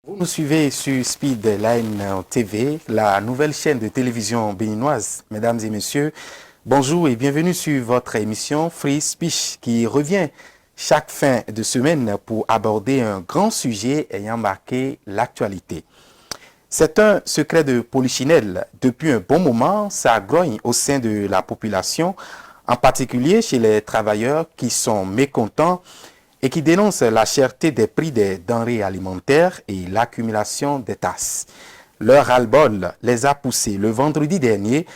Vous nous suivez sur Speedline TV, la nouvelle chaîne de télévision béninoise. Mesdames et messieurs, bonjour et bienvenue sur votre émission Free Speech qui revient chaque fin de semaine pour aborder un grand sujet ayant marqué l'actualité. C'est un secret de polichinelle. Depuis un bon moment, ça grogne au sein de la population, en particulier chez les travailleurs qui sont mécontents et qui dénoncent la cherté des prix des denrées alimentaires et l'accumulation des tasses. Leur ras-le-bol les a poussés le vendredi dernier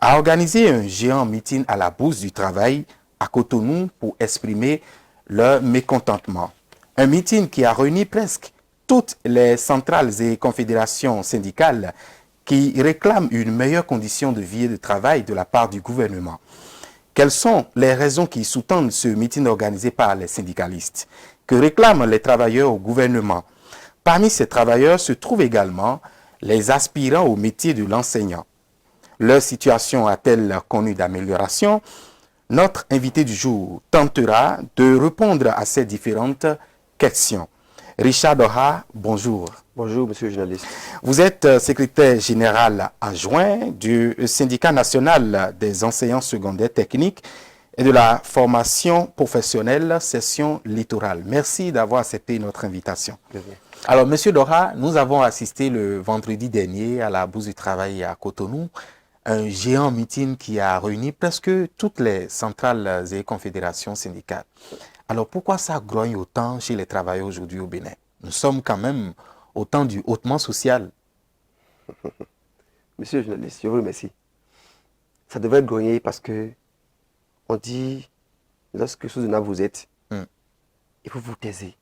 à organiser un géant meeting à la Bourse du Travail à Cotonou pour exprimer leur mécontentement. Un meeting qui a réuni presque toutes les centrales et confédérations syndicales qui réclament une meilleure condition de vie et de travail de la part du gouvernement. Quelles sont les raisons qui sous-tendent ce meeting organisé par les syndicalistes? Que réclament les travailleurs au gouvernement? Parmi ces travailleurs se trouvent également les aspirants au métier de l'enseignant. Leur situation a-t-elle connu d'amélioration? Notre invité du jour tentera de répondre à ces différentes questions. Richard Doha, bonjour. Bonjour, monsieur le journaliste. Vous êtes secrétaire général adjoint du syndicat national des enseignants secondaires techniques et de la formation professionnelle session littorale. Merci d'avoir accepté notre invitation. Merci. Alors, monsieur Doha, nous avons assisté le vendredi dernier à la Bourse du Travail à Cotonou, un géant meeting qui a réuni presque toutes les centrales et confédérations syndicales. Alors, pourquoi ça grogne autant chez les travailleurs aujourd'hui au Bénin? Nous sommes quand même au temps du hautement social. Monsieur le journaliste, je vous remercie. Ça devrait grogner parce que on dit, lorsque sous un vous êtes, il faut vous taisez.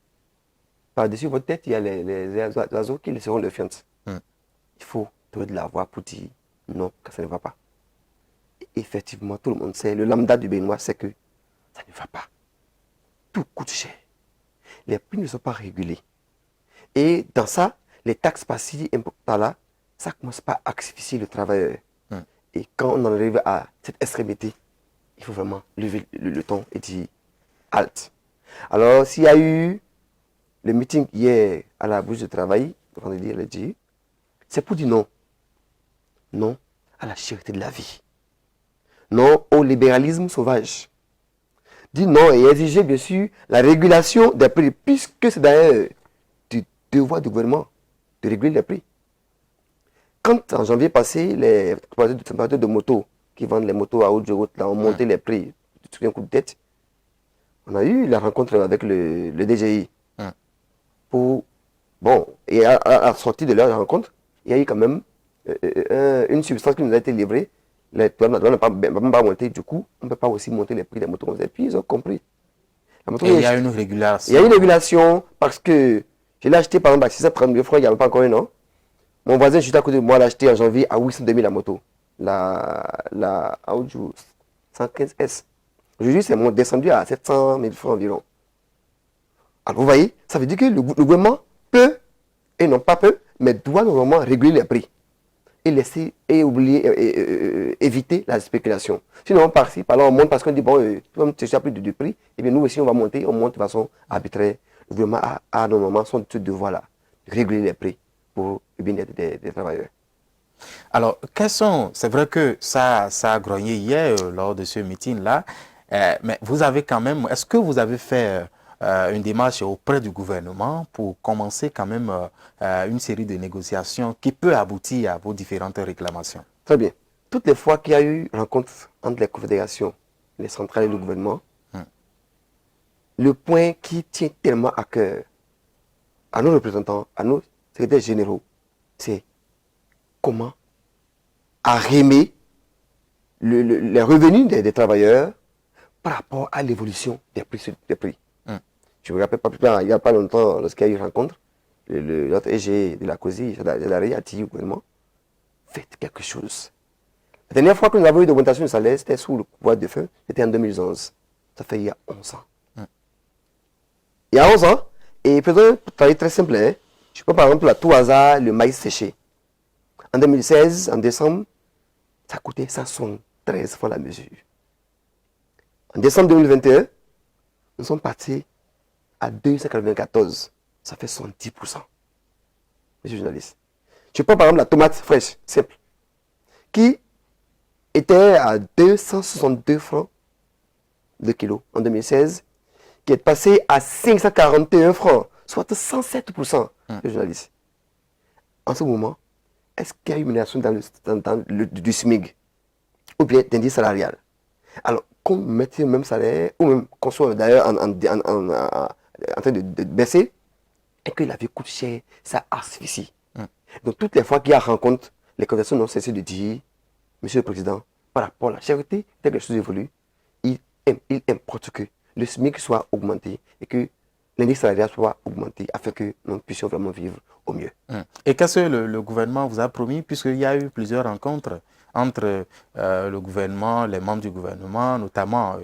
Par-dessus votre tête, il y a les oiseaux qui laisseront le fiance. Il faut trouver de la voix pour dire non, que ça ne va pas. Et effectivement, tout le monde sait, le lambda du Béninois sait que ça ne va pas. Tout coûte cher. Les prix ne sont pas régulés. Et dans ça, les taxes par-ci, par-là, ça commence pas à asphyxier le travailleur. Et quand on en arrive à cette extrémité, il faut vraiment lever le ton et dire halte. Alors, s'il y a eu le meeting hier à la Bourse du Travail, vendredi, elle a dit, c'est pour dire non. Non à la cherté de la vie. Non au libéralisme sauvage. Dit non et exiger bien sûr la régulation des prix, puisque c'est d'ailleurs du devoir du gouvernement de réguler les prix. Quand en janvier passé, les transporteurs de motos qui vendent les motos à haute route ont monté les prix sur un coup de tête, on a eu la rencontre avec le DGI. Pour, bon, et à la sortie de leur rencontre, il y a eu quand même une substance qui nous a été livrée. Les douanes n'a pas monté, du coup, on ne peut pas aussi monter les prix des motos. Et puis ils ont compris. Et il y a une régulation. Il y a une régulation parce que je l'ai acheté par exemple à 632 francs, il n'y avait pas encore un an. Mon voisin juste à côté de moi l'a acheté en janvier à 802 000 la moto. La Audio 115S. Aujourd'hui, c'est descendu à 700 000 francs environ. Alors vous voyez, ça veut dire que le gouvernement peut, et non pas peut, mais doit normalement réguler les prix. Et laisser, et oublier, éviter la spéculation. Sinon, par-ci, par-là, on monte parce qu'on dit, bon, comme tu as plus de prix, et bien nous aussi, on va monter, on monte de façon arbitraire. Le gouvernement a normalement son devoir-là, de réguler les prix pour le bien-être des travailleurs. Alors, c'est vrai que ça a grogné hier lors de ce meeting-là, mais vous avez quand même, est-ce que vous avez fait une démarche auprès du gouvernement pour commencer quand même une série de négociations qui peut aboutir à vos différentes réclamations? Très bien. Toutes les fois qu'il y a eu rencontre entre les confédérations, les centrales et le gouvernement, le point qui tient tellement à cœur à nos représentants, à nos secrétaires généraux, c'est comment arrimer les revenus des travailleurs par rapport à l'évolution des prix. Je me rappelle pas plus tard, il n'y a pas longtemps, lorsqu'il y a eu une rencontre, notre EG de la COSI, Jadari, a dit au gouvernement, faites quelque chose. La dernière fois que nous avons eu d'augmentation de salaire, c'était sous le pouvoir de feu, c'était en 2011. Ça fait il y a 11 ans. Il y a 11 ans, et faisons un travail très simple. Hein. Je prends par exemple à tout hasard le maïs séché. En 2016, en décembre, ça coûtait 173 francs la mesure. En décembre 2021, nous sommes partis à 294. Ça fait 110%. Monsieur le journaliste. Je prends par exemple la tomate fraîche, simple, qui était à 262 francs le kilo en 2016, qui est passé à 541 francs, soit 107%. Monsieur le journaliste. En ce moment, est-ce qu'il y a une minoration du SMIC ou bien d'indice salarial? Alors, qu'on mette le même salaire, ou même qu'on soit d'ailleurs en train de baisser, et que la vie coûte cher, ça asphyxie. Donc, toutes les fois qu'il y a rencontre, les conversations n'ont cessé de dire, Monsieur le Président, par rapport à la charité, dès que les choses évoluent, il importe que le SMIC soit augmenté et que l'indice salarial soit augmenté afin que nous puissions vraiment vivre au mieux. Et qu'est-ce que le gouvernement vous a promis, puisqu'il y a eu plusieurs rencontres entre le gouvernement, les membres du gouvernement, notamment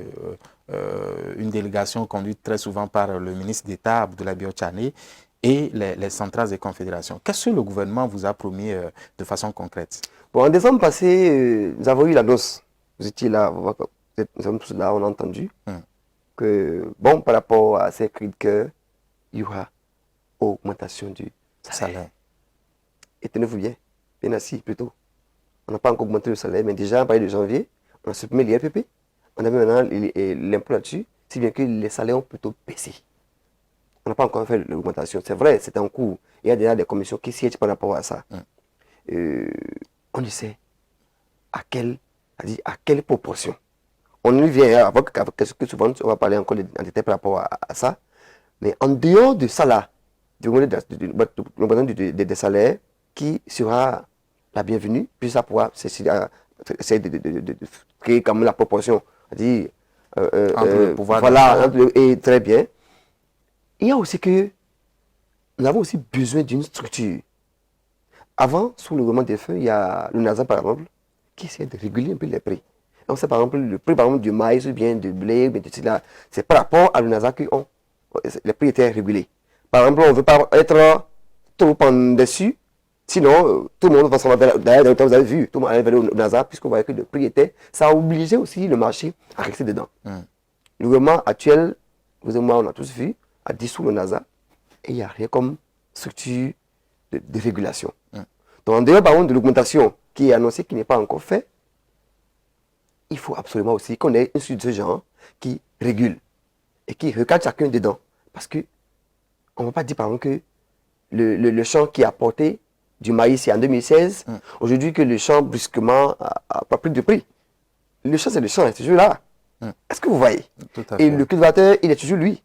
une délégation conduite très souvent par le ministre d'État, Abdoulaye Biotchane, et les centrales des confédérations. Qu'est-ce que le gouvernement vous a promis de façon concrète? Bon, en décembre passé, nous avons eu l'annonce. Vous étiez là, nous sommes tous là, on a entendu que, bon, par rapport à ces cris de cœur, il y aura augmentation du salaire. Et tenez-vous bien, bien assis plutôt. On n'a pas encore augmenté le salaire, mais déjà, à partir de janvier, on a supprimé l'IRPP. On avait maintenant l'impôt là-dessus, si bien que les salaires ont plutôt baissé. On n'a pas encore fait l'augmentation. C'est vrai, c'est en cours. Il y a déjà des commissions qui siègent par rapport à ça. On ne sait à quelle proportion. On y vient avec ce que souvent on va parler encore en détail par rapport à ça. Mais en dehors de ça là, l'augmentation des salaires qui sera la bienvenue, puis ça pourra essayer de créer quand même la proportion. C'est-à-dire, entre le pouvoir voilà, et très bien. Il y a aussi que nous avons aussi besoin d'une structure. Avant, sous le gouvernement des feux, il y a le NASA par exemple, qui essaie de réguler un peu les prix. On sait par exemple le prix par exemple, du maïs ou bien du blé, c'est par rapport à le NASA que les prix étaient régulés. Par exemple, on ne veut pas être trop en dessus, sinon tout le monde va s'en aller. D'ailleurs, vous avez vu, tout le monde allait vers le NASA, puisqu'on voyait que le prix était. Ça a obligé aussi le marché à rester dedans. Le gouvernement actuel, vous et moi, on a tous vu, a dissous le NASA, et il n'y a rien comme structure de régulation. Donc, en dehors, par exemple, de l'augmentation qui est annoncée, qui n'est pas encore faite, il faut absolument aussi qu'on ait une structure de ce genre qui régule et qui recadre chacun dedans. Parce que on ne va pas dire, par exemple, que le champ qui a porté du maïs en 2016, aujourd'hui que le champ brusquement a pas pris de prix. Le champ, c'est le champ, c'est toujours là. Est-ce que vous voyez? Et le cultivateur, il est toujours lui.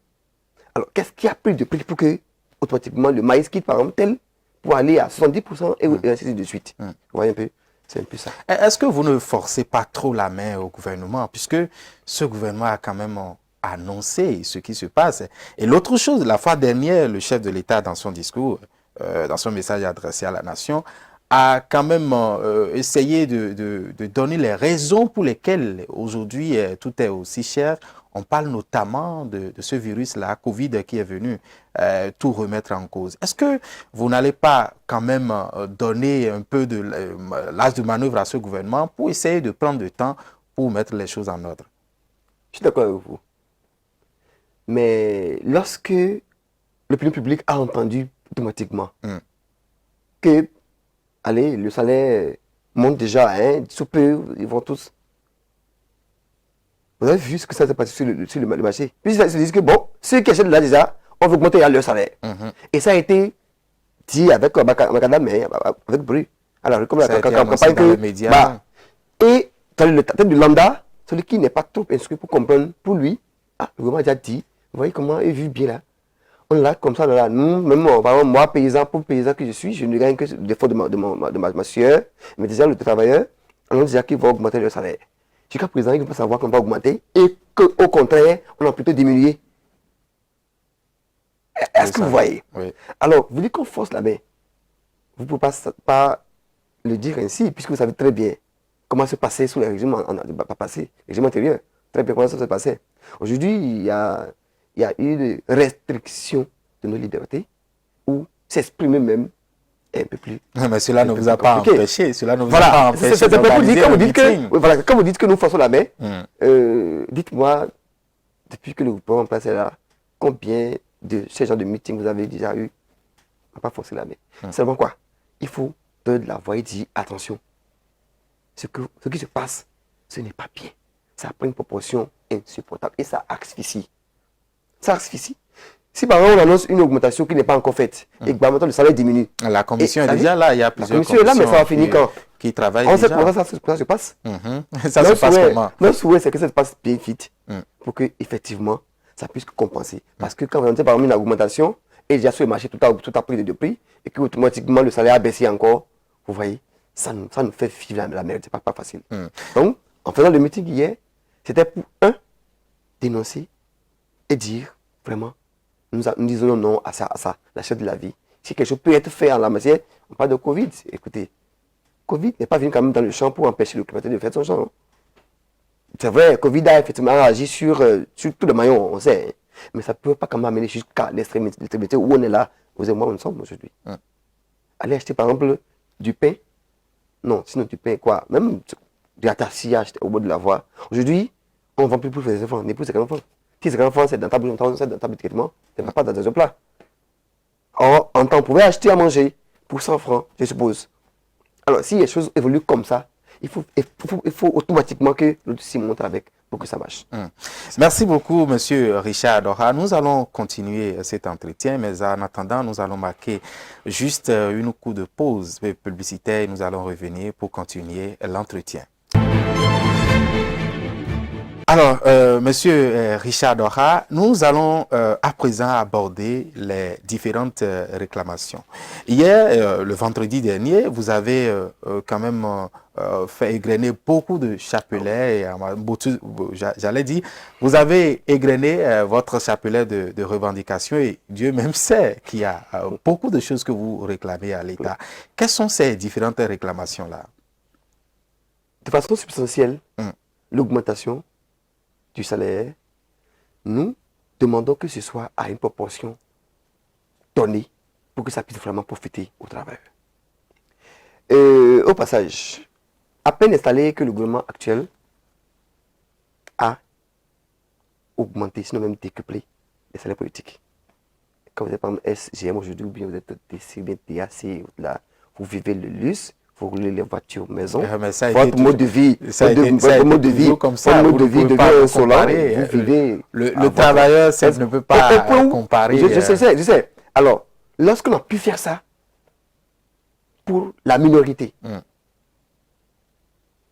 Alors, qu'est-ce qui a pris de prix pour que, automatiquement, le maïs quitte, par exemple, tel pour aller à 70% et ainsi de suite. Vous voyez un peu? C'est un peu ça. Est-ce que vous ne forcez pas trop la main au gouvernement, puisque ce gouvernement a quand même annoncé ce qui se passe? Et l'autre chose, la fois dernière, le chef de l'État, dans son discours, dans son message adressé à la nation, a quand même essayé de donner les raisons pour lesquelles aujourd'hui tout est aussi cher. On parle notamment de ce virus-là, Covid, qui est venu tout remettre en cause. Est-ce que vous n'allez pas quand même donner un peu de l'âge de manœuvre à ce gouvernement pour essayer de prendre du temps pour mettre les choses en ordre? Je suis d'accord avec vous. Mais lorsque l'opinion publique a entendu automatiquement que, allez, le salaire monte déjà, hein, sous peu, ils vont tous. Vous avez vu ce que ça s'est passé sur le marché. Puis ils se disent que bon, ceux qui achètent là déjà, on va augmenter leur salaire. Et ça a été dit avec Macadam, mais avec bruit. Alors, comme la campagne que. Bah, et dans le tête du lambda, celui qui n'est pas trop instruit pour comprendre, pour lui, le gouvernement a déjà dit, vous voyez comment il vit bien là. On l'a comme ça, là. Nous, même moi, paysan, pour paysan que je suis, je ne gagne que des fois de ma soeur, mais déjà le travailleur, on a déjà qu'il va augmenter le salaire. Jusqu'à présent, il ne veut pas savoir qu'on va augmenter et qu'au contraire, on a plutôt diminué. Est-ce que vous voyez? Oui. Alors, vous dites qu'on force la main. Vous ne pouvez pas le dire ainsi, puisque vous savez très bien comment se passait sous les régimes pas passé, les régimes antérieurs. Très bien comment ça se passait. Aujourd'hui, il y a eu des restrictions de nos libertés où s'exprimer même est un peu plus. Mais cela ne vous a pas empêché. Cela ne vous a Voilà, pas empêché c'est d'organiser quand le vous dites que, meeting. voilà, quand vous dites que nous forçons la main, dites-moi, depuis que le gouvernement en place est là, combien de ce genre de meeting vous avez déjà eu? On n'a pas forcé la main. Seulement quoi? Il faut de la voix et dire attention. Ce qui se passe, ce n'est pas bien. Ça prend une proportion insupportable et ça asphyxie. Ça asphyxie. Si par exemple on annonce une augmentation qui n'est pas encore faite et que le salaire diminue. La commission est déjà là, il y a plusieurs commissions. La commission est là, mais ça va finir quand? Qui travaillent on déjà. sait comment ça se passe. Ça se passe comment? Notre souhait, c'est que ça se passe bien vite pour que effectivement ça puisse compenser. Parce que quand vous avez par exemple une augmentation et déjà sur le marché tout a pris de prix et que automatiquement le salaire a baissé encore, vous voyez, ça nous fait vivre la merde, c'est pas facile. Donc, en faisant le meeting hier, c'était pour dénoncer et dire vraiment, nous disons non à ça, la chute de la vie. Si quelque chose peut être fait en la matière, on parle de Covid. Écoutez, Covid n'est pas venu quand même dans le champ pour empêcher le climatique de faire son champ. C'est vrai, Covid a effectivement agi sur tout le maillon, on sait. Mais ça ne peut pas quand même amener jusqu'à l'extrémité où on est là, vous et moi, nous sommes aujourd'hui. Allez acheter par exemple du pain. Non, sinon du pain quoi? Même du attachage au bout de la voie. Aujourd'hui, on ne vend plus pour les enfants, ni pour ses enfants. Si c'est enfant, c'est dans ta bouche, c'est dans ta de traitement, c'est pas dans un plat. Or, en temps, on pouvait acheter à manger pour 100 francs, je suppose. Alors, si les choses évoluent comme ça, il faut automatiquement que le dossier monte avec pour que ça marche. Merci beaucoup, Monsieur Richard Dora. Nous allons continuer cet entretien, mais en attendant, nous allons marquer juste une coup de pause publicitaire et nous allons revenir pour continuer l'entretien. Alors, Monsieur Richard Dora, nous allons à présent aborder les différentes réclamations. Hier, le vendredi dernier, vous avez quand même fait égrener beaucoup de chapelets, j'allais dire, vous avez égrené votre chapelet de revendications et Dieu même sait qu'il y a beaucoup de choses que vous réclamez à l'État. Quelles sont ces différentes réclamations-là? De façon substantielle, l'augmentation du salaire, nous demandons que ce soit à une proportion donnée pour que ça puisse vraiment profiter aux travailleurs. Au passage, à peine installé que le gouvernement actuel a augmenté, sinon même décuplé les salaires politiques. Quand vous êtes par exemple SGM aujourd'hui, ou bien vous êtes DC, ou bien DAC, là, vous vivez le luxe, vous roulez les voitures maison, votre mode de vie, votre mode de vie, comme ça, votre mode de vie devient insolent, vous vivez... Le travailleur, ça ne peut pas comparer. Je sais. Alors, lorsqu'on a pu faire ça pour la minorité,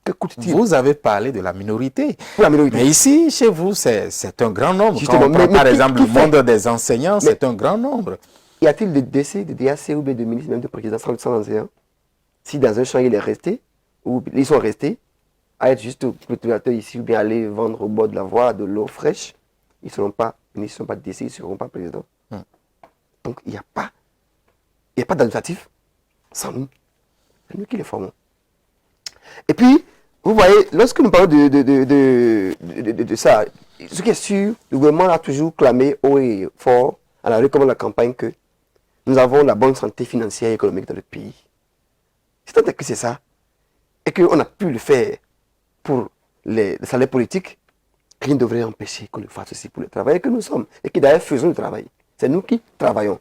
que coûte-t-il? Vous avez parlé de la minorité. Pour la minorité. Mais ici, chez vous, c'est un grand nombre. Justement, Quand on prend, par exemple, le monde des enseignants, c'est un grand nombre. Y a-t-il de décès, de DAC ou bien de ministre, même de président sans enseignant? Si dans un champ il est resté, ou ils sont restés, à être juste cultivateur ici, ou bien aller vendre au bord de la voie de l'eau fraîche, ils ne seront pas ministres, ils ne seront pas décès, ils ne seront pas présidents. Donc il n'y a pas d'alternative sans nous. C'est nous qui les formons. Et puis, vous voyez, lorsque nous parlons de ça, ce qui est sûr, le gouvernement a toujours clamé haut et fort à la rue comme à la campagne que nous avons la bonne santé financière et économique dans le pays. C'est tant que c'est ça, et qu'on a pu le faire pour les salaires politiques, rien ne devrait empêcher qu'on le fasse aussi pour le travail que nous sommes, et qui d'ailleurs faisons le travail. C'est nous qui travaillons.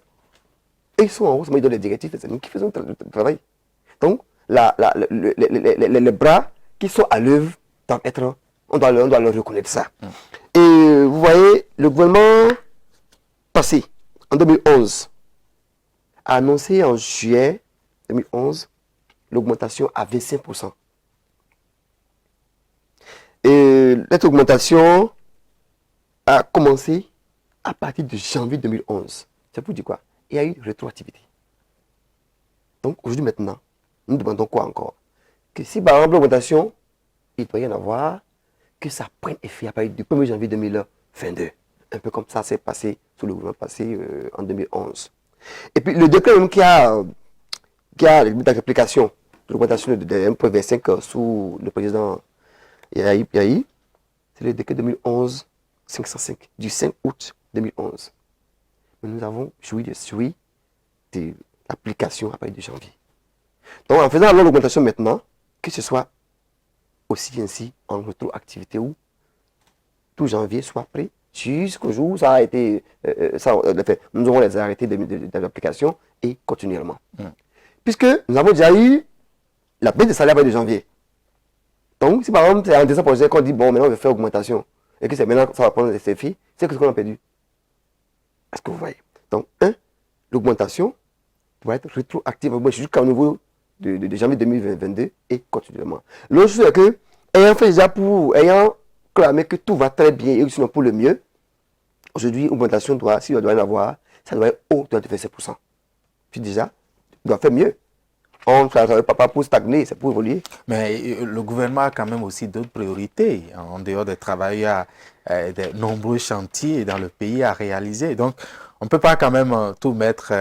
Et ils sont en haut, ils donnent les directives, c'est nous qui faisons le travail. Donc, les bras qui sont à l'œuvre doivent être, on doit leur reconnaître ça. Et vous voyez, le gouvernement passé, en 2011, a annoncé en juillet 2011 l'augmentation à 25%. Et cette augmentation a commencé à partir de janvier 2011. Ça vous dit quoi? Il y a eu une rétroactivité. Donc aujourd'hui maintenant, nous demandons quoi encore? Que si par exemple l'augmentation, il doit y en avoir, que ça prenne effet à partir du 1er janvier 2022. Un peu comme ça s'est passé sous le gouvernement passé en 2011. Et puis le décret même qui a l'application l'augmentation de 1,25 sous le président Yahi, c'est le décret 2011-505 du 5 août 2011. Mais nous avons joui de l'application à partir de janvier. Donc en faisant alors l'augmentation maintenant, que ce soit aussi ainsi en rétroactivité où tout janvier soit prêt jusqu'au jour où ça a été, nous aurons les arrêtés de l'application et continuellement. Puisque nous avons déjà eu la baisse de salaire à partir de janvier. Donc si par exemple c'est en décembre prochain qu'on dit bon maintenant on va faire augmentation et que c'est maintenant que ça va prendre ses effets, c'est ce qu'on a perdu. Est-ce que vous voyez? Donc l'augmentation doit être rétroactive jusqu'au niveau de janvier 2022 et continuellement. L'autre chose est que, ayant clamé que tout va très bien et sinon pour le mieux, aujourd'hui, l'augmentation s'il doit y en avoir, ça doit être au-delà de 27%. Puis déjà, on doit faire mieux. On ne travaille pas pour stagner, c'est pour évoluer. Mais le gouvernement a quand même aussi d'autres priorités. En dehors des travailleurs, de nombreux chantiers dans le pays à réaliser. Donc, on ne peut pas quand même tout mettre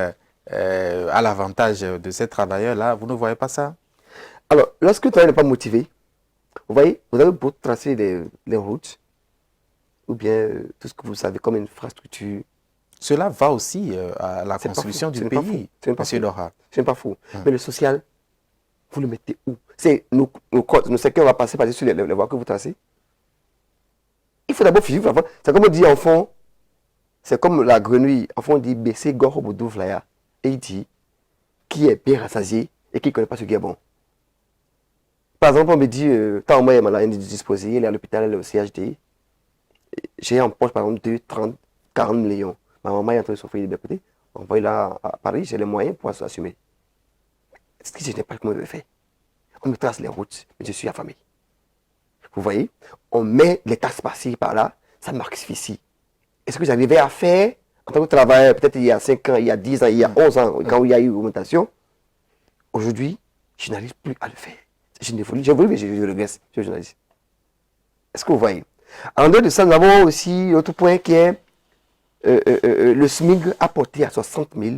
à l'avantage de ces travailleurs-là. Vous ne voyez pas ça? Alors, lorsque le travail n'est pas motivé, vous voyez, vous avez beau tracer les routes, ou bien tout ce que vous savez comme infrastructure. Cela va aussi à la construction du pays, M. Lora. Ce n'est pas faux. Mais le social, vous le mettez où? C'est nos secteurs, on va passer par-dessus les voies que vous tracez. Il faut d'abord vivre. C'est comme on dit en fond, c'est comme la grenouille. En fond, on dit baisser Goro Boudou-Vlaya. Et il dit qui est bien rassasié et qui ne connaît pas ce qui est bon. Par exemple, on me dit, tant moi, il est disposé, il est à l'hôpital, il est au CHD. J'ai en poche, par exemple, 2, 30, 40 millions. Ma maman est en train de souffrir de côté. On va là à Paris, j'ai les moyens pour s'assumer. Ce que je n'ai pas comment je le fais. On me trace les routes, mais je suis affamé. Vous voyez, on met les taxes par-ci, par-là, ça m'asphyxie. Et ce que j'arrivais à faire en tant que travailleur, peut-être il y a 5 ans, il y a 10 ans, il y a 11 ans, quand il y a eu augmentation, aujourd'hui, je n'arrive plus à le faire. J'évolue, mais je regrette, je suis journaliste. Est-ce que vous voyez? En dehors de ça, nous avons aussi l'autre point qui est le SMIC apporté à 60 000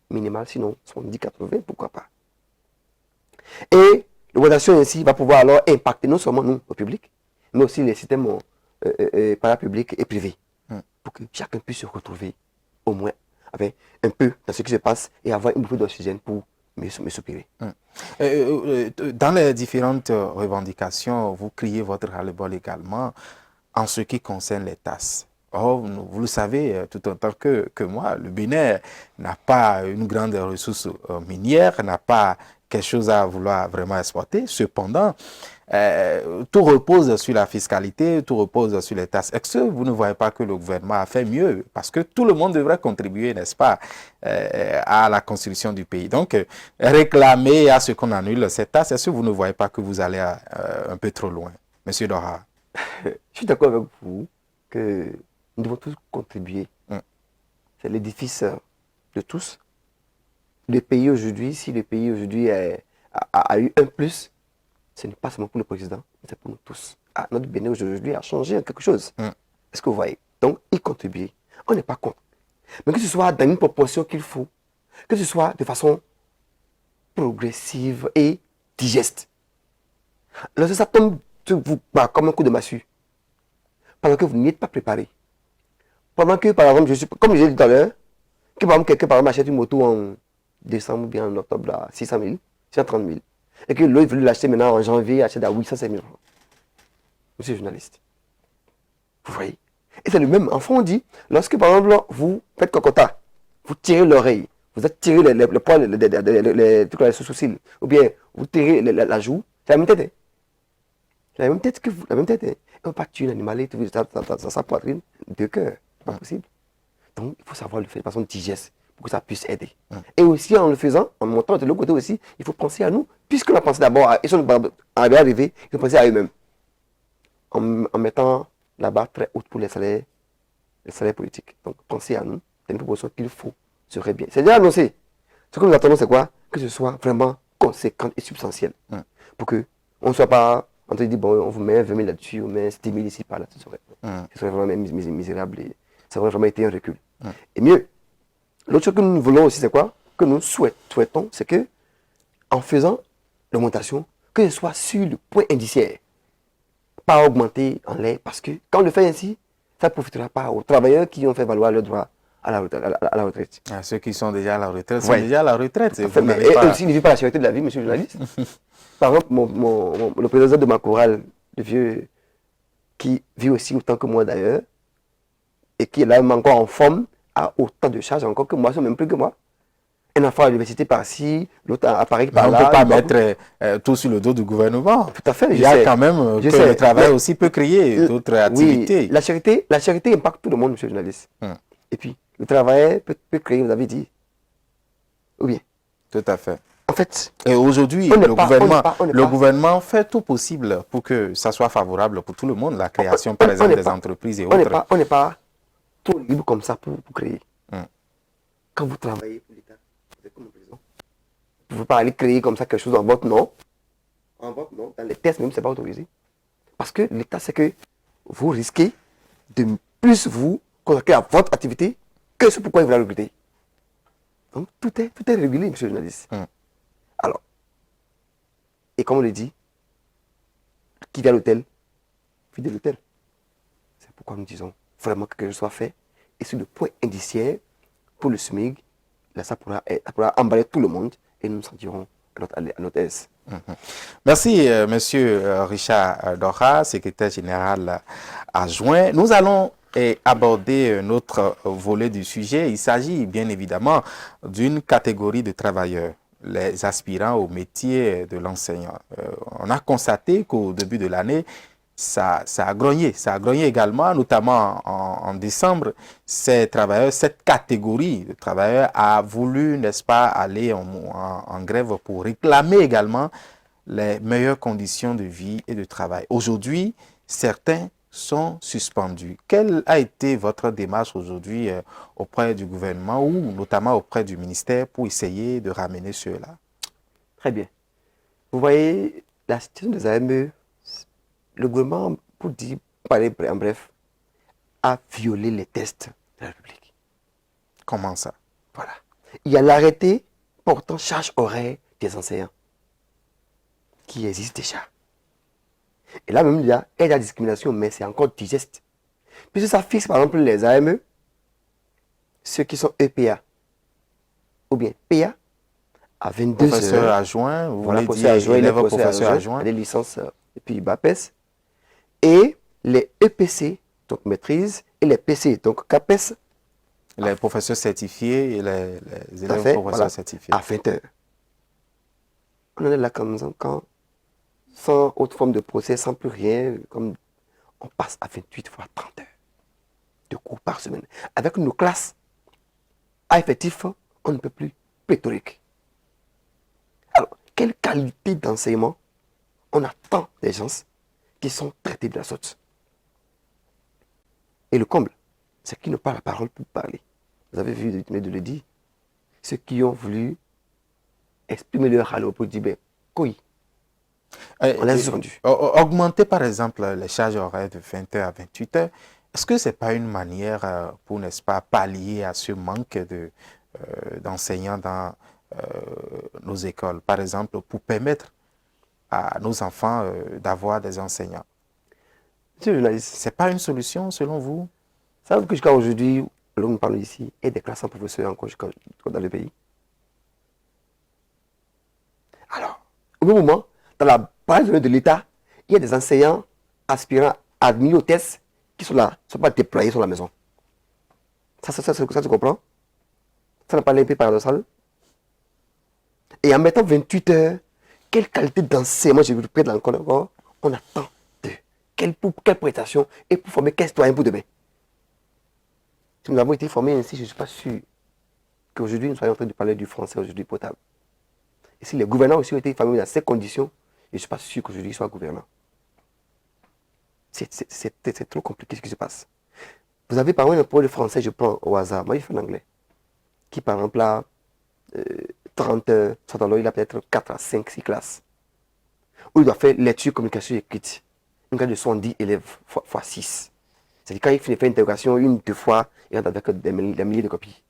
minimal, sinon 70, 80, pourquoi pas. Et l'augmentation ainsi va pouvoir alors impacter non seulement nous, au public, mais aussi les systèmes parapublics et privés, pour que chacun puisse se retrouver au moins avec un peu dans ce qui se passe et avoir une bouffée d'oxygène pour me soupirer. Dans les différentes revendications, vous criez votre ras-le-bol également en ce qui concerne les tasses. Or, vous le savez tout autant que moi, le Bénin n'a pas une grande ressource minière, n'a pas quelque chose à vouloir vraiment exploiter. Cependant, tout repose sur la fiscalité, tout repose sur les taxes. Est-ce que vous ne voyez pas que le gouvernement a fait mieux? Parce que tout le monde devrait contribuer, n'est-ce pas, à la construction du pays. Donc, réclamer à ce qu'on annule ces taxes, est-ce que vous ne voyez pas que vous allez un peu trop loin, M. Dora? Je suis d'accord avec vous que nous devons tous contribuer. C'est l'édifice de tous. Le pays aujourd'hui, si le pays aujourd'hui a eu un plus, ce n'est pas seulement pour le président, c'est pour nous tous. Notre Bénin aujourd'hui a changé quelque chose. Est-ce que vous voyez? Donc, y contribuer. On n'est pas contre. Mais que ce soit dans une proportion qu'il faut, que ce soit de façon progressive et digeste. Lorsque ça tombe sur vous comme un coup de massue, pendant que vous n'y êtes pas préparé, pendant que, par exemple, comme je l'ai dit tout à l'heure, que par exemple, quelqu'un par exemple, achète une moto en décembre ou bien en octobre à 600 000, 630 000, et que l'autre veut l'acheter maintenant en janvier, achète à 805 000 francs. Monsieur le journaliste, vous voyez? Et c'est le même. En fond, on dit, lorsque par exemple, vous faites cocota, vous tirez l'oreille, vous tirez le poil, les sous-sourcils, ou bien vous tirez la joue, c'est la même tête. C'est la même tête que vous, la même tête. On ne peut pas tuer un animal et trouver dans sa poitrine de cœur. C'est pas possible. Donc, il faut savoir le faire de façon digeste pour que ça puisse aider. Et aussi, en le faisant, en montant de l'autre côté aussi, il faut penser à nous. Puisqu'on a pensé d'abord à, et si on est arrivé, il faut penser à eux-mêmes. En mettant la barre très haute pour les salaires politiques. Donc, pensez à nous. C'est une proposition qu'il faut serait bien. C'est déjà annoncé. Ce que nous attendons, c'est quoi? Que ce soit vraiment conséquent et substantiel. Pour qu'on ne soit pas en train de dire, bon, on vous met 20 000 là-dessus, on met 10 000 ici, par là. Ce serait vraiment misérable. Et ça aurait vraiment été un recul. Et mieux, l'autre chose que nous voulons aussi, c'est quoi? Que nous souhaitons, c'est que, en faisant l'augmentation, que ce soit sur le point indiciaire, pas augmenter en l'air, parce que quand on le fait ainsi, ça ne profitera pas aux travailleurs qui ont fait valoir leur droit à la retraite. Ceux qui sont déjà à la retraite sont Ouais. déjà à la retraite. Enfin, et aussi, il ne vit pas la sécurité de la vie, monsieur le journaliste. Par exemple, le président de ma chorale, le vieux, qui vit aussi autant que moi d'ailleurs, et qui est là même encore en forme, a autant de charges encore que moi, même plus que moi. Un enfant à l'université par-ci, l'autre à Paris par-là. On ne peut pas mettre tout sur le dos du gouvernement. Tout à fait. Il y a quand même que le travail aussi peut créer d'autres activités. Oui, la charité impacte tout le monde, monsieur le journaliste. Et puis, le travail peut créer, vous avez dit. Ou bien. Tout à fait. En fait, et aujourd'hui, le gouvernement fait tout possible pour que ça soit favorable pour tout le monde, la création, par exemple, des entreprises et autres. On n'est pas trop libre comme ça pour créer. Quand vous travaillez pour l'État, vous êtes comme en prison. Vous ne pouvez pas aller créer comme ça quelque chose en votre nom. En votre nom, dans les tests même, ce n'est pas autorisé. Parce que l'État, c'est que vous risquez de plus vous consacrer à votre activité que ce pourquoi il vous l'a recruté. Donc, tout est régulé, monsieur le journaliste. Alors, et comme on le dit, qui vient à l'hôtel, vide l'hôtel. C'est pourquoi nous disons vraiment que quelque chose soit fait. Et sur le point indiciaire, pour le SMIC, là, ça pourra emballer tout le monde et nous nous sentirons à notre aise. Merci, monsieur Richard Dora, secrétaire général adjoint. Nous allons aborder notre volet du sujet. Il s'agit bien évidemment d'une catégorie de travailleurs, les aspirants au métier de l'enseignant. On a constaté qu'au début de l'année, ça a grogné également, notamment en décembre. Ces travailleurs, cette catégorie de travailleurs a voulu, n'est-ce pas, aller en grève pour réclamer également les meilleures conditions de vie et de travail. Aujourd'hui, certains sont suspendus. Quelle a été votre démarche aujourd'hui auprès du gouvernement ou notamment auprès du ministère pour essayer de ramener ceux-là? Très bien. Vous voyez, la situation des AME, le gouvernement, pour parler en bref, a violé les tests de la République. Comment ça? Voilà. Il y a l'arrêté portant charge horaire des enseignants qui existe déjà. Et là même, il y a la discrimination, mais c'est encore digeste. Puisque ça fixe par exemple les AME, ceux qui sont EPA, ou bien PA, à 22 professeur heures. Adjoint, vous voilà, voulez dire élève professeur adjoint. Les licences et puis BAPES. Et les EPC, donc maîtrise, et les PC, donc CAPES. Les professeurs certifiés et les élèves professeurs certifiés. À 20 heures. On en est là comme quand, sans autre forme de procès, sans plus rien, comme on passe à 28 fois 30 heures de cours par semaine. Avec nos classes à effectif, on ne peut plus pléthorique. Alors, quelle qualité d'enseignement on attend des gens qui sont traités de la sorte. Et le comble, c'est qu'ils n'ont pas la parole pour parler. Vous avez vu, de le dire, ceux qui ont voulu exprimer leur halo pour dire, ben, couille. On l'a suspendu. Augmenter par exemple les charges horaires de 20h à 28h, est-ce que ce n'est pas une manière pour, n'est-ce pas, pallier à ce manque d'enseignants dans nos écoles, par exemple, pour permettre à nos enfants d'avoir des enseignants? Monsieur le journaliste, ce n'est pas une solution selon vous? Savez-vous que jusqu'à aujourd'hui, là où nous parlons ici, il y a des classes en professeurs encore dans le pays? Alors, au même moment, dans la base de l'État, il y a des enseignants aspirants admis aux tests qui sont là, ne sont pas déployés sur la maison. Ça tu comprends? Ça n'a pas l'air paradoxal. Et en mettant 28 heures, quelle qualité d'enseignement, je vous répète encore, on attend de quelle prestation et pour former quel citoyen pour demain. Si nous avons été formés ainsi, je ne suis pas sûr qu'aujourd'hui nous soyons en train de parler du français aujourd'hui potable. Et si les gouvernants aussi ont été formés dans ces conditions, je ne suis pas sûr qu'aujourd'hui ils soient gouvernants. C'est trop compliqué ce qui se passe. Vous avez par exemple pour le français, je prends au hasard, moi je fais en anglais, qui par exemple a 30 heures, il a peut-être 4 à 5, 6 classes, où il doit faire lecture, communication écrite, une classe de 70 élèves fois 6. C'est-à-dire quand il fait une interrogation une, deux fois, il rentre avec des milliers de copies.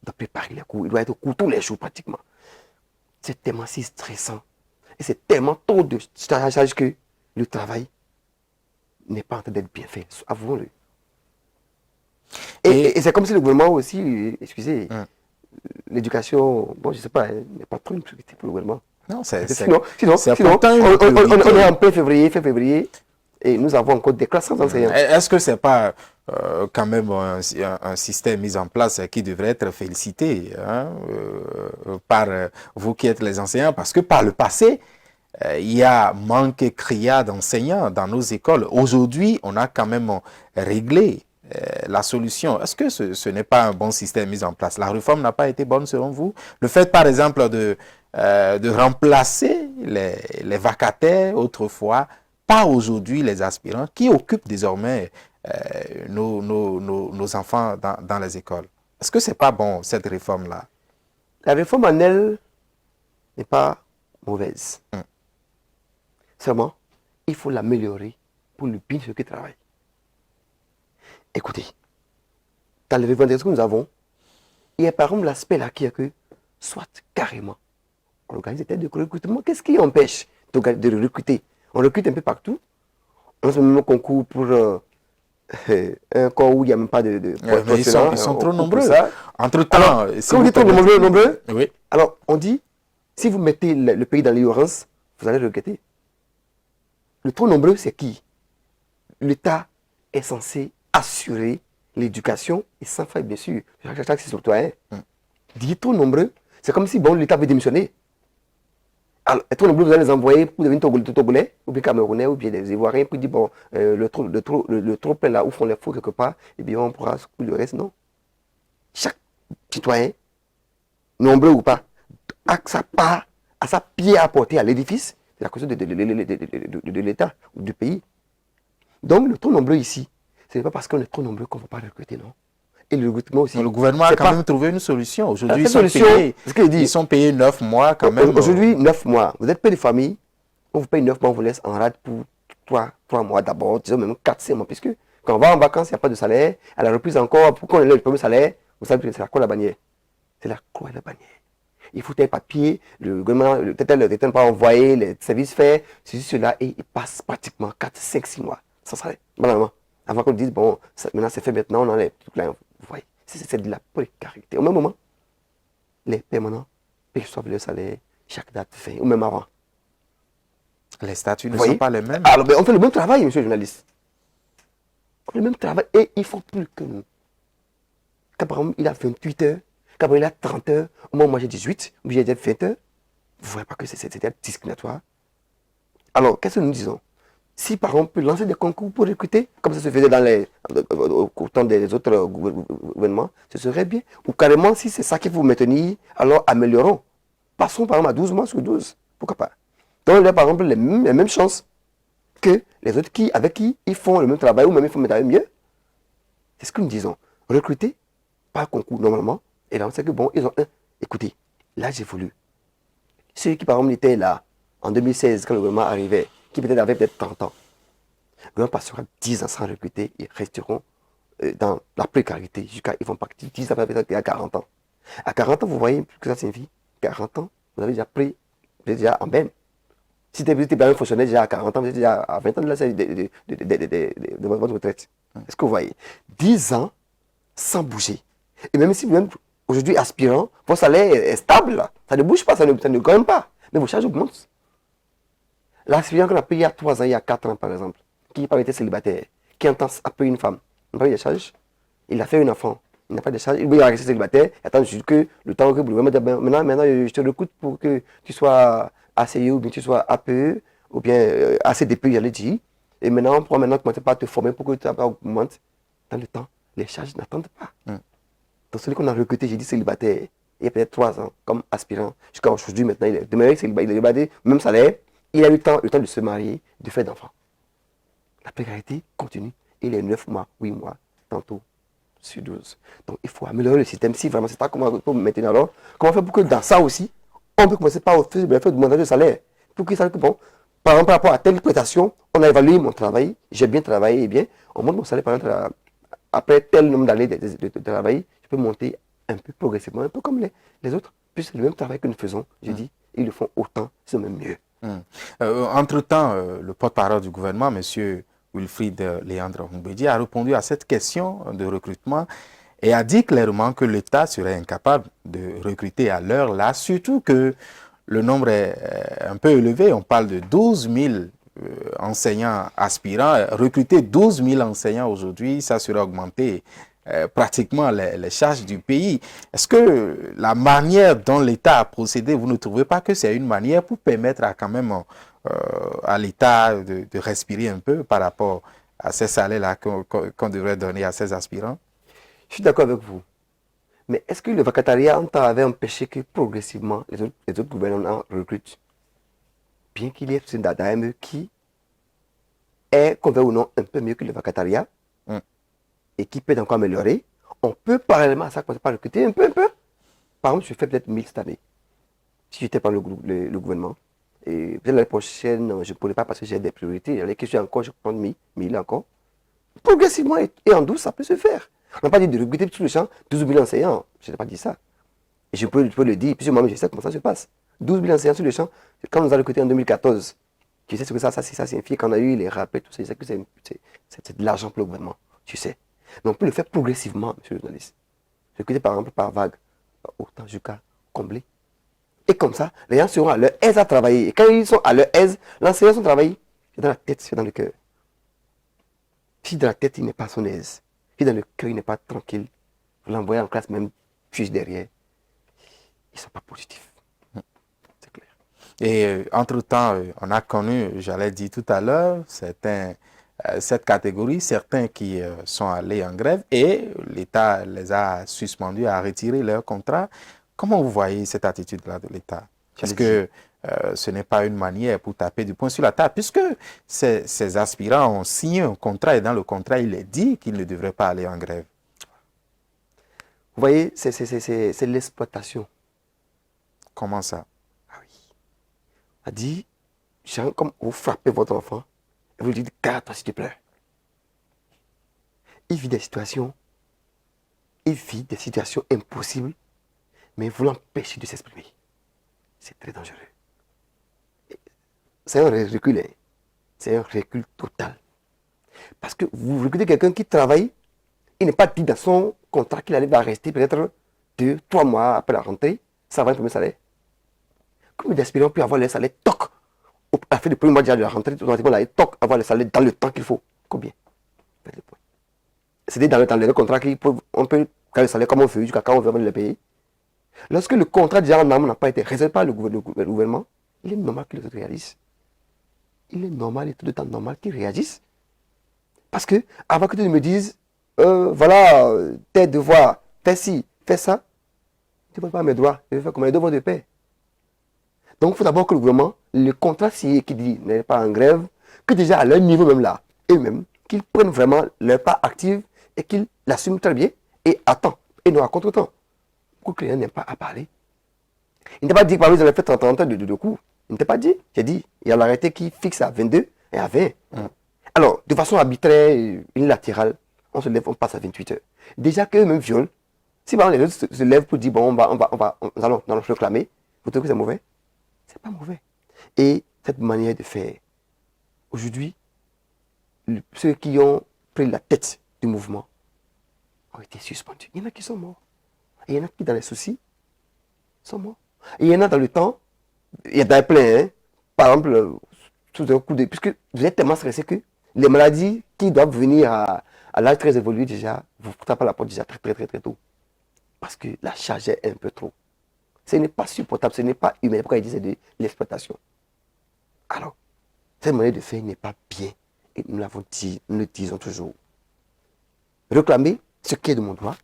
Il doit préparer les cours, il doit être au cours tous les jours pratiquement. c'est tellement si stressant. Et c'est tellement trop de charge que le travail n'est pas en train d'être bien fait. Avouons-le. Et c'est comme si le gouvernement aussi, excusez, l'éducation, bon, je ne sais pas, n'est pas trop une priorité pour le gouvernement. Non, sinon, pourtant une on est en plein février, fin février, et nous avons encore des classes sans enseignants. Est-ce que ce n'est pas quand même un système mis en place qui devrait être félicité hein, par vous qui êtes les enseignants? Parce que par le passé, il y a manque criard d'enseignants dans nos écoles. Aujourd'hui, on a quand même réglé la solution. Est-ce que ce n'est pas un bon système mis en place? La réforme n'a pas été bonne selon vous? Le fait, par exemple, de remplacer les vacataires autrefois par aujourd'hui les aspirants qui occupent désormais nos enfants dans les écoles. Est-ce que ce n'est pas bon, cette réforme-là? La réforme en elle n'est pas mauvaise. Seulement, il faut l'améliorer pour le bien de ceux qui travaillent. Écoutez, dans les revendications que nous avons, il y a par exemple l'aspect là qui est que, soit carrément, on organise des tests de recrutement. Qu'est-ce qui empêche de recruter? On recrute un peu partout. On fait même un concours pour un corps où il n'y a même pas de mais ils sont trop nombreux. Entre-temps, si quand vous dites trop nombreux, oui. Alors on dit, si vous mettez le pays dans l'ignorance, vous allez regretter. Le trop nombreux, c'est qui? L'État est censé assurer l'éducation et sans faille, bien sûr. Chaque citoyen. Dire trop nombreux, c'est comme si bon, l'État veut démissionner. Alors, trop nombreux, vous allez les envoyer pour devenir Togolais, ou bien Camerounais, ou bien des Ivoiriens, pour dire bon, le trop plein là où font les fous quelque part, et bien on pourra secouer le reste. Non. Chaque citoyen, nombreux ou pas, a sa part, a sa pierre à apporter à l'édifice, c'est la question de l'État ou du pays. Donc, le trop nombreux ici, ce n'est pas parce qu'on est trop nombreux qu'on ne va pas recruter, non. Et le recrutement aussi. Le gouvernement a quand même trouvé une solution. Aujourd'hui, ils sont payés 9 mois quand même. Aujourd'hui, 9 mois. Vous êtes payé de famille, on vous paye 9 mois, on vous laisse en rade pour 3 mois d'abord, disons même 4-5 mois, puisque quand on va en vacances, il n'y a pas de salaire. À la reprise encore, pour qu'on ait le premier salaire, vous savez que c'est la croix et la bannière. C'est la croix et la bannière. Il faut tes papiers, le gouvernement, le pas envoyer, les services faits, ceci, cela, et il passe pratiquement 4, 5, 6 mois sans salaire. Banalement. Avant qu'on dise, bon, maintenant c'est fait, maintenant on enlève. Vous voyez, c'est de la précarité. Au même moment, les permanents perçoivent le salaire chaque date fin, ou même avant. Les statuts ne sont pas les mêmes. Alors, on fait le même travail, monsieur le journaliste. On fait le même travail et ils font plus que nous. Quand par exemple, il a 28 heures, quand il a 30 heures, au moment où moi j'ai 18, ou j'ai 20 heures, vous ne voyez pas que c'était discriminatoire. Alors, qu'est-ce que nous disons? Si par exemple, on peut lancer des concours pour recruter, comme ça se faisait au temps des autres gouvernements, ce serait bien. Ou carrément, si c'est ça qu'il faut maintenir, alors améliorons. Passons par exemple à 12 mois sur 12. Pourquoi pas? Donc, il y a par exemple les mêmes chances que les autres avec qui ils font le même travail ou même ils font le travail mieux. C'est ce que nous disons. Recruter par concours normalement. Et là, on sait que bon, ils ont écoutez, là j'ai voulu. Ceux qui par exemple étaient là en 2016 quand le gouvernement arrivait, qui peut-être avaient peut-être 30 ans. Le gouvernement passera 10 ans sans recruter, ils resteront dans la précarité jusqu'à ils vont partir 10 ans à 40 ans. À 40 ans, vous voyez ce que ça signifie? 40 ans, vous avez déjà pris, vous êtes déjà en benne. Si vous étiez bien fonctionnaire déjà à 40 ans, vous êtes déjà à 20 ans de votre retraite. Est-ce que vous voyez? 10 ans sans bouger. Et même si vous êtes aujourd'hui aspirant, votre salaire est stable, là. Ça ne bouge pas, ça ne gagne pas. Mais vos charges augmentent. L'aspirant qu'on a payé il y a 3 ans, il y a 4 ans par exemple, qui n'a pas été célibataire, qui entend à payer une femme, il n'a pas eu de charges, il a fait un enfant, il n'a pas de charges, il va rester célibataire, il attend juste que le temps que vous pouvez dire, maintenant je te recrute pour que tu sois ACE ou bien tu sois APE, ou bien ACDP, j'allais dire, et maintenant on pourra maintenant commencer par te former pour que tu augmentes. Dans le temps, les charges n'attendent pas. Donc celui qu'on a recruté, j'ai dit célibataire, il y a peut-être 3 ans, comme aspirant, jusqu'à aujourd'hui maintenant, il est demeuré célibataire, même salaire. Il a eu le temps de se marier, de faire d'enfants. La précarité continue. Il est 9 mois, 8 mois, tantôt sur 12. Donc il faut améliorer le système. Si vraiment c'est pas comment on peut maintenant alors, comment faire pour que dans ça aussi, on peut commencer par faire du montage de salaire. Pour que ça, bon, par exemple, par rapport à telle prestation, on a évalué mon travail, j'ai bien travaillé, et bien, on monte mon salaire par exemple, après tel nombre d'années de travail, je peux monter un peu progressivement, un peu comme les autres. Puis c'est le même travail que nous faisons, je dis. ils le font autant, c'est même mieux. Entre-temps, le porte-parole du gouvernement, M. Wilfried Léandre Mbedi, a répondu à cette question de recrutement et a dit clairement que l'État serait incapable de recruter à l'heure là, surtout que le nombre est un peu élevé. On parle de 12 000 enseignants aspirants. Recruter 12 000 enseignants aujourd'hui, ça serait augmenter pratiquement les charges du pays. Est-ce que la manière dont l'État a procédé, vous ne trouvez pas que c'est une manière pour permettre à quand même à l'État de respirer un peu par rapport à ces salaires-là qu'on devrait donner à ces aspirants? Je suis d'accord avec vous. Mais est-ce que le vacatariat avait empêché que progressivement les autres gouvernements recrutent? Bien qu'il y ait ce d'AME qui est, qu'on veuille ou non, un peu mieux que le vacatariat et qui peut encore améliorer, on peut parallèlement à ça commencer par recruter un peu. Par exemple, je fais peut-être 1000 cette année, si j'étais par le gouvernement. Et l'année prochaine, je ne pourrais pas parce que j'ai des priorités. L'année que je suis encore, je prends 1000 encore. Progressivement et en douce, ça peut se faire. On n'a pas dit de recruter tous les champs 12 000 enseignants. Je n'ai pas dit ça. Et je peux le dire, puisque moi-même, je sais comment ça se passe. 12 000 enseignants sur le champ, quand on nous a recruté en 2014, je sais ce que ça signifie quand on a eu les rappels, tout ça, je sais que c'est de l'argent pour le gouvernement. Tu sais. Mais on peut le faire progressivement, monsieur le journaliste. Recruter par exemple par vague, autant jusqu'à combler. Et comme ça, les gens seront à leur aise à travailler. Et quand ils sont à leur aise, l'enseignant son travail, c'est dans la tête, c'est dans le cœur. Si dans la tête, il n'est pas à son aise, si dans le cœur, il n'est pas tranquille, vous l'envoyez en classe même, juste derrière, ils ne sont pas positifs. C'est clair. Et entre-temps, on a connu, j'allais dire tout à l'heure, cette catégorie, certains qui sont allés en grève et l'État les a suspendus, a retiré leur contrat. Comment vous voyez cette attitude-là de l'État? Est-ce que ce n'est pas une manière pour taper du poing sur la table, puisque ces aspirants ont signé un contrat et dans le contrat, il est dit qu'ils ne devraient pas aller en grève? Vous voyez, c'est l'exploitation. Comment ça? Ah oui. A dit, genre, comme vous frappez votre enfant, et vous lui dites, garde-toi s'il te plaît. Il vit des situations impossibles, mais vous l'empêchez de s'exprimer. C'est très dangereux. C'est un recul, hein. C'est un recul total. Parce que vous recrutez quelqu'un qui travaille, il n'est pas dit dans son contrat qu'il arrive à rester peut-être 2-3 mois après la rentrée, ça va un premier salaire. Comme les aspirants peuvent avoir les salaires toc, à la fin du premier mois de la rentrée, automatiquement, là, toc, avoir les salaires dans le temps qu'il faut. Combien? C'est dans le contrat qu'on peut faire le salaire comme on veut, jusqu'à quand on veut le payer. Lorsque le contrat déjà en amont n'a pas été réservé par le gouvernement, il est normal qu'il le réalise. Il est normal et tout le temps normal qu'il réagisse. Parce que, avant que tu me dises, voilà, tes devoirs, fais ci, fais ça, tu ne peux pas mes droits, je vais faire comme les devoirs de paix. Donc, il faut d'abord que le gouvernement, le contrat signé qui dit n'est pas en grève, que déjà à leur niveau même là, eux-mêmes, qu'ils prennent vraiment leur part active et qu'ils l'assument très bien et à temps, et non à contre-temps. Pour que les gens n'aient pas à parler. Il n'est pas dit que par exemple, ils avaient fait 30 ans de cours. Il ne t'a pas dit. J'ai dit, il y a l'arrêté qui fixe à 22 et à 20. Alors, de façon arbitraire, unilatérale, on se lève, on passe à 28 heures. Déjà qu'eux-mêmes violent. Si par exemple, les autres se lèvent pour dire, bon, nous allons réclamer, vous trouvez que c'est mauvais? C'est pas mauvais. Et cette manière de faire, aujourd'hui, ceux qui ont pris la tête du mouvement ont été suspendus. Il y en a qui sont morts. Et il y en a qui, dans les soucis, sont morts. Et il y en a dans le temps, il y en a plein, hein, par exemple, sous un coup de... Puisque vous êtes tellement stressé que les maladies qui doivent venir à l'âge très évolué déjà, vous tapez à la porte déjà très tôt. Parce que la charge est un peu trop. Ce n'est pas supportable, ce n'est pas humain. Pourquoi il dit c'est de l'exploitation? Alors, cette manière de faire n'est pas bien. Et nous l'avons dit, nous le disons toujours. Réclamer ce qui est de mon droit,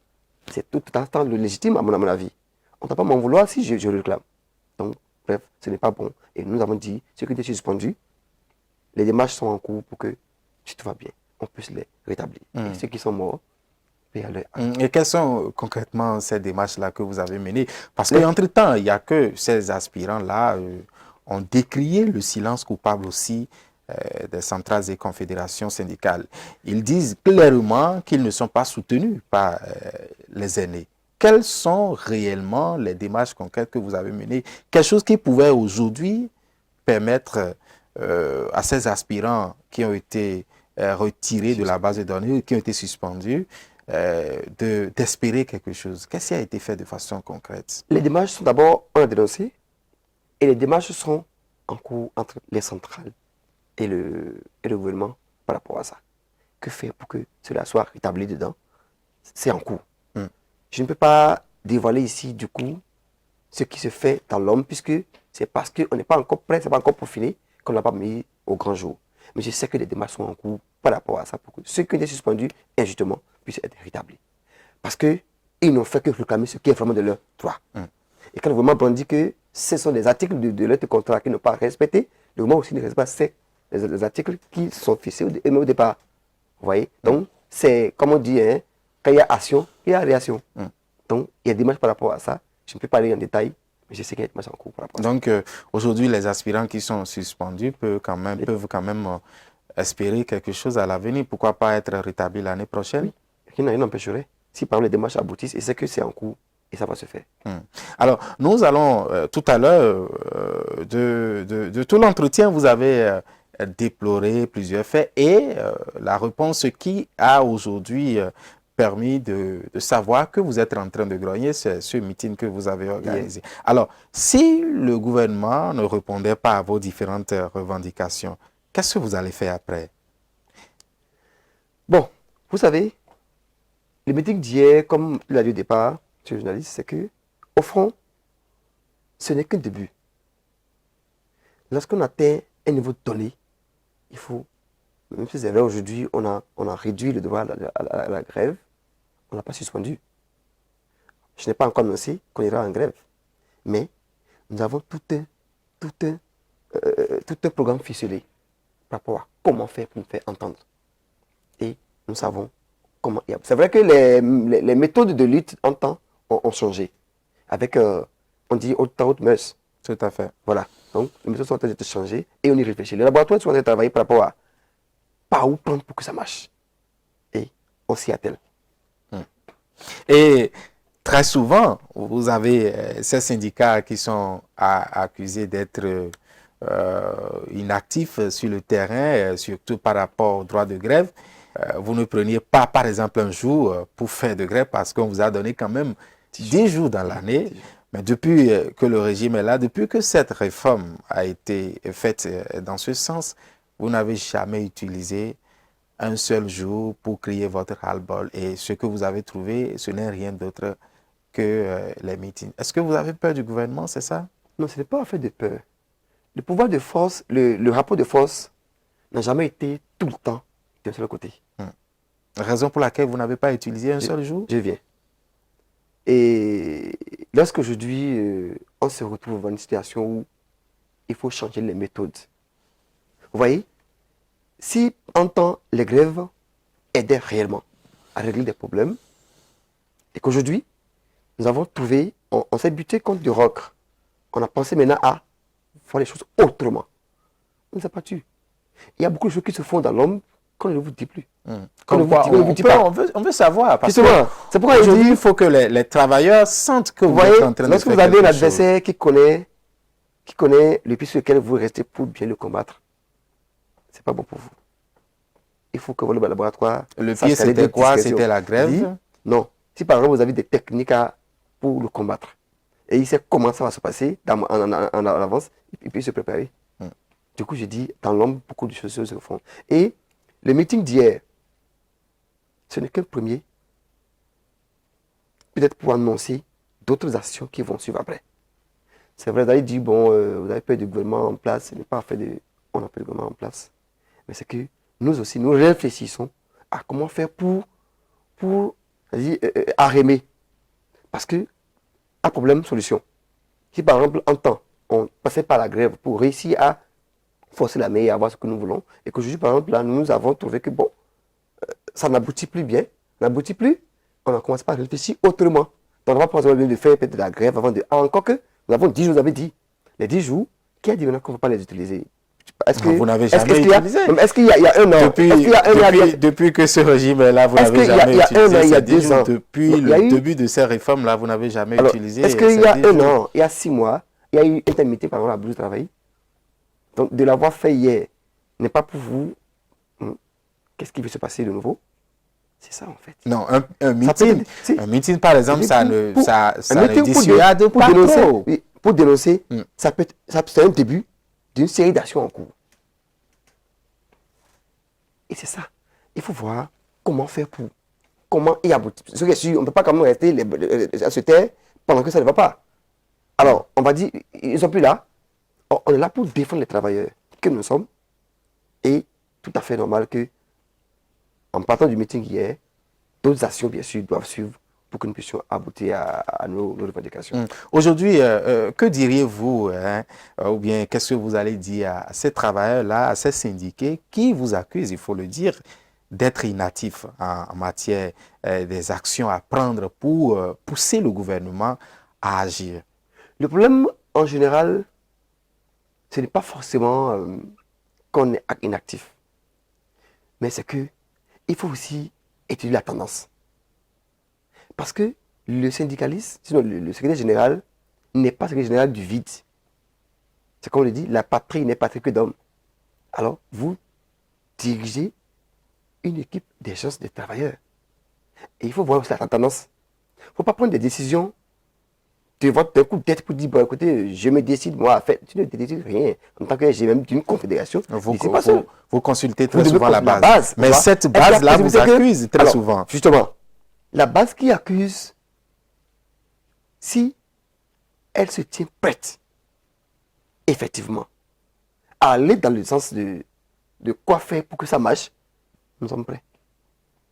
c'est tout en temps légitime à mon avis. On ne doit pas m'en vouloir si je réclame. Donc, bref, ce n'est pas bon. Et nous avons dit, ceux qui étaient suspendus, les démarches sont en cours pour que, si tout va bien, on puisse les rétablir. Et ceux qui sont morts, et quelles sont concrètement ces démarches-là que vous avez menées? Parce qu'entre-temps, il n'y a que ces aspirants-là ont décrié le silence coupable aussi des centrales et confédérations syndicales. Ils disent clairement qu'ils ne sont pas soutenus par les aînés. quelles sont réellement les démarches concrètes que vous avez menées? Quelque chose qui pouvait aujourd'hui permettre à ces aspirants qui ont été retirés de la base de données, qui ont été suspendus, d'espérer quelque chose. Qu'est-ce qui a été fait de façon concrète? Les démarches sont d'abord, on a dénoncé, et les démarches sont en cours entre les centrales et le gouvernement par rapport à ça. Que faire pour que cela soit rétabli dedans? C'est en cours. Je ne peux pas dévoiler ici, du coup, ce qui se fait dans l'homme, puisque c'est parce qu'on n'est pas encore prêt, ce n'est pas encore peaufiné, qu'on ne l'a pas mis au grand jour. Mais je sais que les démarches sont en cours par rapport à ça, pour que ceux qui ont été suspendus, injustement, puissent être rétablis. Parce qu'ils n'ont fait que réclamer ce qui est vraiment de leur droit. Et quand le gouvernement brandit que ce sont des articles de leur contrat qui n'ont pas respecté, le gouvernement aussi ne respecte pas les articles qui sont fixés au départ. Vous voyez? Donc, c'est comme on dit, hein, quand il y a action, il y a réaction. Donc, il y a des démarches par rapport à ça. Je ne peux pas aller en détail, mais je sais qu'il y a des démarches en cours par rapport à ça. Donc, aujourd'hui, les aspirants qui sont suspendus peuvent quand même espérer quelque chose à l'avenir. Pourquoi pas être rétablis l'année prochaine? Oui, rien n'empêcherait. Si par exemple les démarches aboutissent, et c'est que c'est en cours, et ça va se faire. Alors, nous allons tout à l'heure, de tout l'entretien, vous avez déploré plusieurs faits et la réponse qui a aujourd'hui permis de savoir que vous êtes en train de grogner, c'est ce meeting que vous avez organisé. Alors, si le gouvernement ne répondait pas à vos différentes revendications, qu'est-ce que vous allez faire après? Bon, vous savez, le meeting d'hier, comme il a dit au départ, ce journaliste, c'est que, au fond, ce n'est qu'un début. Lorsqu'on atteint un niveau donné, il faut, même si c'est vrai aujourd'hui, on a réduit le droit à la grève, on n'a pas suspendu. Je n'ai pas encore annoncé qu'on ira en grève, mais nous avons tout un programme ficelé par rapport à comment faire pour nous faire entendre. Et nous savons comment. C'est vrai que les méthodes de lutte en temps ont changé. Avec, on dit, haute mœurs. Tout à fait. Voilà. Donc, les méthodes sont en train de changer et on y réfléchit. Les laboratoires sont en train de travailler par rapport à par où prendre pour que ça marche. Et on s'y attelle. Et très souvent, vous avez ces syndicats qui sont accusés d'être inactifs sur le terrain, surtout par rapport au droit de grève. Vous ne preniez pas, par exemple, un jour pour faire de grève parce qu'on vous a donné quand même 10 jours dans l'année. Mais depuis que le régime est là, depuis que cette réforme a été faite dans ce sens, vous n'avez jamais utilisé un seul jour pour crier votre ras-le-bol. Et ce que vous avez trouvé, ce n'est rien d'autre que les meetings. Est-ce que vous avez peur du gouvernement, c'est ça? Non, ce n'est pas un fait de peur. Le pouvoir de force, le rapport de force n'a jamais été tout le temps d'un seul côté. Raison pour laquelle vous n'avez pas utilisé un seul jour? Je viens. Et lorsqu'aujourd'hui, on se retrouve dans une situation où il faut changer les méthodes. Vous voyez, si en temps les grèves aidaient réellement à régler des problèmes, et qu'aujourd'hui, nous avons trouvé, on s'est buté contre du roc. On a pensé maintenant à faire les choses autrement. On ne s'est pas tué. Il y a beaucoup de choses qui se font dans l'homme qu'on ne vous dit plus. On veut savoir. Parce que c'est pourquoi aujourd'hui, il faut que les travailleurs sentent que vous êtes en train de faire lorsque vous avez un adversaire qui connaît le pied sur lequel vous restez pour bien le combattre, c'est pas bon pour vous. Il faut que votre laboratoire... Le pied, c'était quoi? C'était la grève? Non. Si par exemple, vous avez des techniques pour le combattre, et il sait comment ça va se passer en avance, il peut se préparer. Du coup, j'ai dit, dans l'homme, beaucoup de choses se font. Et le meeting d'hier, ce n'est qu'un premier, peut-être pour annoncer d'autres actions qui vont suivre après. C'est vrai, vous avez dit, bon, vous avez peur du gouvernement en place, ce n'est pas fait de... On n'a pas de gouvernement en place. Mais c'est que nous aussi, nous réfléchissons à comment faire pour arrémer. Parce que, un problème, solution. Si par exemple, en temps, on passait par la grève pour réussir à forcer la main et avoir ce que nous voulons, et qu'aujourd'hui, par exemple, là, nous avons trouvé que, bon, ça n'aboutit plus bien, n'aboutit plus, on a commencé par réfléchir autrement. Donc, on va prendre le de faire peut-être de la grève avant de... Encore que, nous avons 10 jours, vous avez dit. Les 10 jours, qui a dit maintenant qu'on ne va pas les utiliser? Vous n'avez jamais utilisé. Est-ce qu'il y a un an? Depuis que ce régime-là, vous n'avez jamais utilisé. Il y a 2 ans. Depuis le début de ces réformes-là, vous n'avez jamais utilisé. Est-ce qu'il y a un an, il y a 6 mois, il y a eu intermittent par exemple à bourse de travail? Donc, de l'avoir fait hier n'est pas pour vous. Qu'est-ce qui va se passer de nouveau? C'est ça en fait. Non, un meeting par exemple, ça ne dissuade pas trop. Pour dénoncer, c'est un début d'une série d'actions en cours. Et c'est ça. Il faut voir comment faire pour. Comment y aboutir. Ce qui est sûr, on ne peut pas quand même rester à se taire pendant que ça ne va pas. Alors, on va dire, ils ne sont plus là. On est là pour défendre les travailleurs que nous sommes. Et tout à fait normal que, en partant du meeting hier, d'autres actions, bien sûr, doivent suivre pour que nous puissions aboutir à nos revendications. Aujourd'hui, que diriez-vous, ou bien qu'est-ce que vous allez dire à ces travailleurs-là, à ces syndiqués qui vous accusent, il faut le dire, d'être inactifs en matière des actions à prendre pour pousser le gouvernement à agir? Le problème, en général, ce n'est pas forcément qu'on est inactif, mais c'est que il faut aussi étudier la tendance. Parce que le syndicaliste, sinon le secrétaire général, n'est pas secrétaire général du vide. C'est comme on le dit, la patrie n'est patrie que d'hommes. Alors, vous dirigez une équipe des gens, des travailleurs. Et il faut voir aussi la tendance. Il ne faut pas prendre des décisions de votre coup de tête pour dire, bon, écoutez, je me décide, moi, tu ne décides rien. En tant que j'ai même d'une confédération, vous consultez très souvent la base. Mais cette base-là vous accuse très souvent. Justement, la base qui accuse, si elle se tient prête, effectivement, à aller dans le sens de quoi faire pour que ça marche, nous sommes prêts.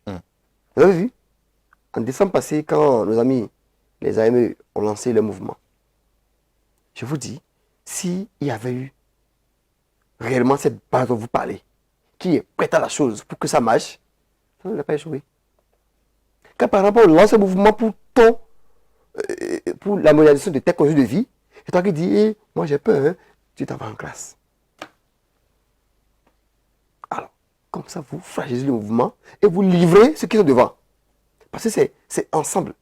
Vous avez vu, en décembre passé, quand nos amis, les AME, ont lancé le mouvement, je vous dis, s'il y avait eu réellement cette base dont vous parlez, qui est prête à la chose pour que ça marche, ça n'aurait pas échoué. Quand par exemple on lance un mouvement pour la modernisation de tes conditions de vie, et toi qui dis, moi j'ai peur, hein, tu t'en vas en classe. Alors, comme ça, vous fragilisez le mouvement et vous livrez ceux qui sont devant. Parce que c'est ensemble